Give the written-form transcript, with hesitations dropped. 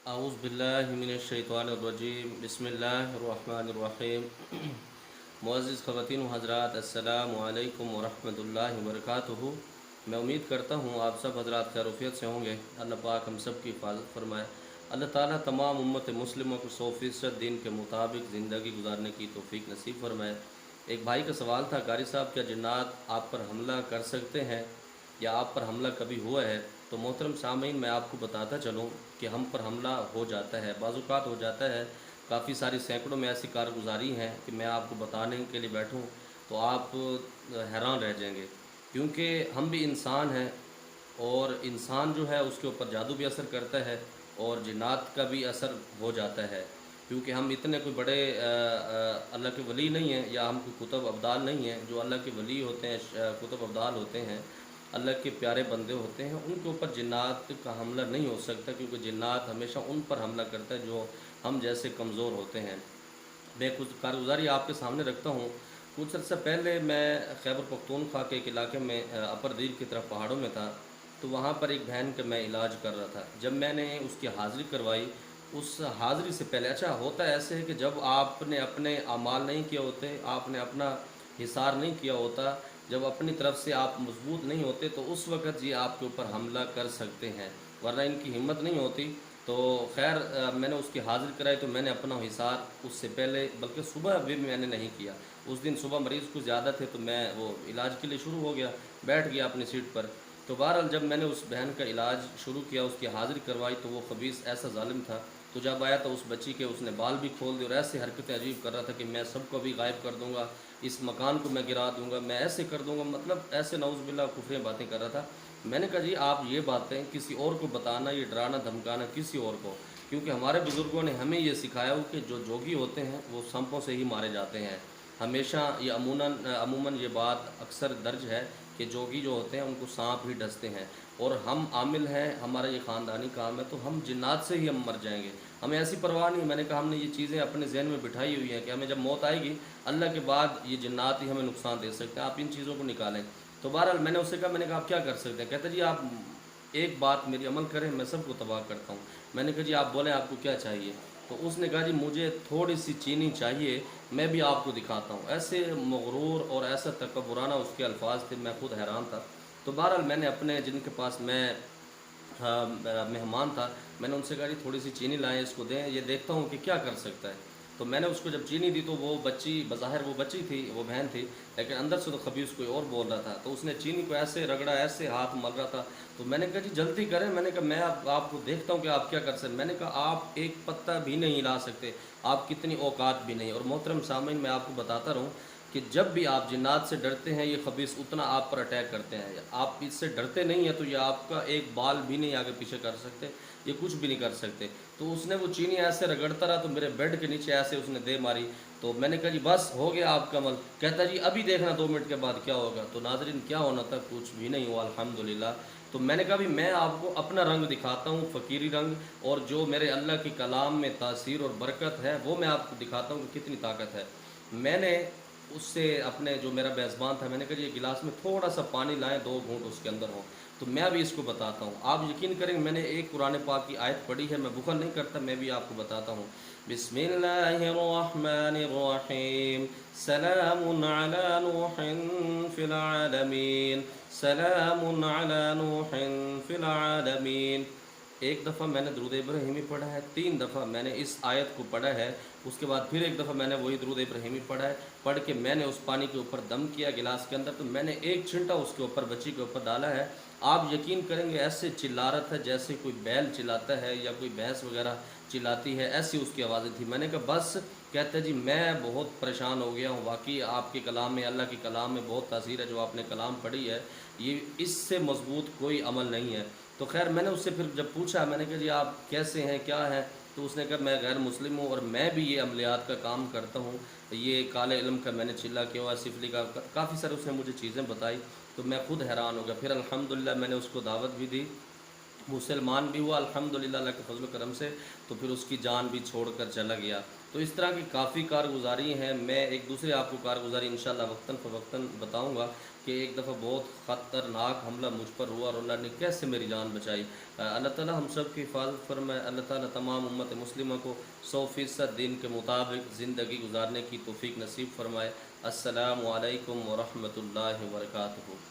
अऊज़ु बिल्लाहि मिनश्शैतानिर्रजीम बिस्मिल्लाहिर्रहमानिर्रहीम। मुअज़्ज़िज़ ख़वातीन व हज़रात, अस्सलामु अलैकुम व रहमतुल्लाहि व बरकातुहू। मैं उम्मीद करता हूँ आप सब हज़रात खैरियत से होंगे। अल्लाह पाक हम सब की हिफाज़त फरमाए। अल्लाह ताला तमाम उम्मत मुस्लिमों को 100% दीन के मुताबिक ज़िंदगी गुजारने की तौफ़ीक नसीब फरमाए। एक भाई का सवाल था, कारी साहब क्या जिन्नात आप पर हमला कर सकते हैं या आप पर हमला कभी हुआ है? तो मोहतरम सामीन, मैं आपको बताता चलूँ कि हम पर हमला हो जाता है, बाज़-औक़ात हो जाता है। काफ़ी सारी सैकड़ों में ऐसी कारगुजारी हैं कि मैं आपको बताने के लिए बैठूँ तो आप हैरान रह जाएंगे, क्योंकि हम भी इंसान हैं और इंसान जो है उसके ऊपर जादू भी असर करता है और जिन्नात का भी असर हो जाता है। क्योंकि हम इतने कोई बड़े अल्लाह के वली नहीं हैं या हम कोई कुतुब अब्दाल नहीं हैं। जो अल्लाह के वली होते हैं, कुतुब अब्दाल होते हैं, अल्लाह के प्यारे बंदे होते हैं, उनके ऊपर जिन्नात का हमला नहीं हो सकता, क्योंकि जिन्नात हमेशा उन पर हमला करता है जो हम जैसे कमज़ोर होते हैं। मैं कुछ कारगुजारी आपके सामने रखता हूँ। कुछ अर्सा पहले मैं खैबर पख्तूनख्वा के एक इलाके में अपर दीर की तरफ पहाड़ों में था, तो वहाँ पर एक बहन का मैं इलाज कर रहा था। जब मैंने उसकी हाज़िरी करवाई, उस हाज़िरी से पहले अच्छा होता ऐसे है कि जब आपने अपने अमाल नहीं किए होते, आपने अपना हिसार नहीं किया होता, जब अपनी तरफ से आप मजबूत नहीं होते, तो उस वक़्त ये आपके ऊपर हमला कर सकते हैं, वरना इनकी हिम्मत नहीं होती। तो खैर मैंने उसकी हाज़िरी कराई तो मैंने अपना हिसार उससे पहले, बल्कि सुबह भी मैंने नहीं किया। उस दिन सुबह मरीज़ कुछ ज़्यादा थे तो मैं वो इलाज के लिए शुरू हो गया, बैठ गया अपनी सीट पर। तो बहरहाल जब मैंने उस बहन का इलाज शुरू किया, उसकी हाज़िरी करवाई, तो वो ख़बीस ऐसा ज़ालिम था। तो जब आया तो उस बच्ची के उसने बाल भी खोल दिए और ऐसी हरकतें अजीब कर रहा था कि मैं सबको भी गायब कर दूँगा, इस मकान को मैं गिरा दूँगा, मैं ऐसे कर दूँगा, मतलब ऐसे नाउज़ुबिल्लाह कुफ़्रियाँ बातें कर रहा था। मैंने कहा जी आप ये बातें किसी और को बताना, ये डराना धमकाना किसी और को, क्योंकि हमारे बुज़ुर्गों ने हमें ये सिखाया हो कि जो जोगी होते हैं वो सांपों से ही मारे जाते हैं। हमेशा ये अमूमन ये बात अक्सर दर्ज है कि जोगी जो होते हैं उनको सांप ही डसते हैं, और हम आमिल हैं, हमारा ये ख़ानदानी काम है, तो हम जिन्नात से ही हम मर जाएंगे, हमें ऐसी परवाह नहीं। मैंने कहा हमने ये चीज़ें अपने जहन में बिठाई हुई हैं कि हमें जब मौत आएगी अल्लाह के बाद ये जिन्नात ही हमें नुकसान दे सकते हैं, आप इन चीज़ों को निकालें। तो बहरहाल मैंने उससे कहा, मैंने कहा आप क्या कर सकते हैं? कहते जी आप एक बात मेरी अमल करें, मैं सबको तबाह करता हूँ। मैंने कहा जी आप बोलें आपको क्या चाहिए? तो उसने कहा जी मुझे थोड़ी सी चीनी चाहिए, मैं भी आपको दिखाता हूँ। ऐसे मगरूर और ऐसा तकब्बुराना उसके अल्फाज थे, मैं खुद हैरान था। तो बहरहाल मैंने अपने जिनके पास मैं हाँ, मेहमान था, मैंने उनसे कहा जी थोड़ी सी चीनी लाएँ, इसको दें, ये देखता हूँ कि क्या कर सकता है। तो मैंने उसको जब चीनी दी तो वो बच्ची, बज़ाहिर वो बच्ची थी, वो बहन थी, लेकिन अंदर से तो ख़बीस कोई और बोल रहा था। तो उसने चीनी को ऐसे रगड़ा, ऐसे हाथ मल रहा था। तो मैंने कहा जी जल्दी करें, मैंने कहा मैं आपको देखता हूँ कि आप क्या कर सकते। मैंने कहा आप एक पत्ता भी नहीं हिला सकते, आप कितनी औकात भी नहीं। और मोहतरम सामीन, मैं आपको बताता रहूँ कि जब भी आप जिन्नात से डरते हैं, ये ख़बीस उतना आप पर अटैक करते हैं। आप इससे डरते नहीं हैं तो ये आपका एक बाल भी नहीं आगे पीछे कर सकते, ये कुछ भी नहीं कर सकते। तो उसने वो चीनी ऐसे रगड़ता रहा, तो मेरे बेड के नीचे ऐसे उसने दे मारी। तो मैंने कहा जी बस हो गया आपका अमल। कहता जी अभी देखना 2 मिनट के बाद क्या होगा। तो नाज़रीन क्या होना था, कुछ भी नहीं हुआ अल्हम्दुलिल्लाह। तो मैंने कहा भी मैं आपको अपना रंग दिखाता हूँ, फ़कीरी रंग, और जो मेरे अल्लाह के कलाम में तासीर और बरकत है वो मैं आपको दिखाता हूँ कि कितनी ताकत है। मैंने उससे अपने जो मेरा मेज़बान था, मैंने कहा जी एक गिलास में थोड़ा सा पानी लाएँ, 2 घूँट उसके अंदर हों। तो मैं भी इसको बताता हूँ, आप यकीन करेंगे मैंने एक कुरान पाक की आयत पढ़ी है, मैं बुखल नहीं करता, मैं भी आपको बताता हूँ। बिस्मिल्लाहिर्रहमानिर्रहीम, सलामुन अला नूहिन फिल आलमीन, सलामुन अला नूहिन फिल आलमीन। एक दफ़ा मैंने दुरूद इब्राहिमी पढ़ा है, 3 दफ़ा मैंने इस आयत को पढ़ा है, उसके बाद फिर एक दफ़ा मैंने वही दुरूद इब्राहिमी पढ़ा है। पढ़ के मैंने उस पानी के ऊपर दम किया गिलास के अंदर, तो मैंने एक छिंटा उसके ऊपर, बच्ची के ऊपर डाला है। आप यकीन करेंगे ऐसे चिल्ला रहा था जैसे कोई बैल चिल्लाता है या कोई भैंस वगैरह चिल्लाती है, ऐसी उसकी आवाज़ें थी। मैंने कहा बस। कहता है जी मैं बहुत परेशान हो गया हूँ, वाकई आपके कलाम में, अल्लाह के कलाम में बहुत तासीर है, जो आपने कलाम पढ़ी है ये इससे मजबूत कोई अमल नहीं है। तो खैर मैंने उससे फिर जब पूछा, मैंने कहा जी आप कैसे हैं, क्या हैं? तो उसने कहा मैं गैर मुस्लिम हूँ और मैं भी ये अमलियात का काम करता हूँ, ये काले इल्म का मैंने चिल्ला किया हुआ, सिफली का काफ़ी सारे उसने मुझे चीज़ें बताई। तो मैं खुद हैरान हो गया। फिर अल्हम्दुलिल्लाह मैंने उसको दावत भी दी, मुसलमान भी हुआ अल्हम्दुलिल्लाह अल्लाह के फजल करम से। तो फिर उसकी जान भी छोड़कर चला गया। तो इस तरह की काफ़ी कारगुजारी हैं। मैं एक दूसरे आपको कारगुजारी इंशाअल्लाह वक्तन फ़वक्तन बताऊँगा। کہ ایک دفعہ بہت خطرناک حملہ مجھ پر ہوا اور اللہ نے کیسے میری جان بچائی۔ اللہ تعالیٰ ہم سب کی حفاظت فرمائے، اللہ تعالیٰ تمام امت مسلمہ کو 100% دین کے مطابق زندگی گزارنے کی توفیق نصیب فرمائے۔ السلام علیکم ورحمۃ اللہ وبرکاتہ۔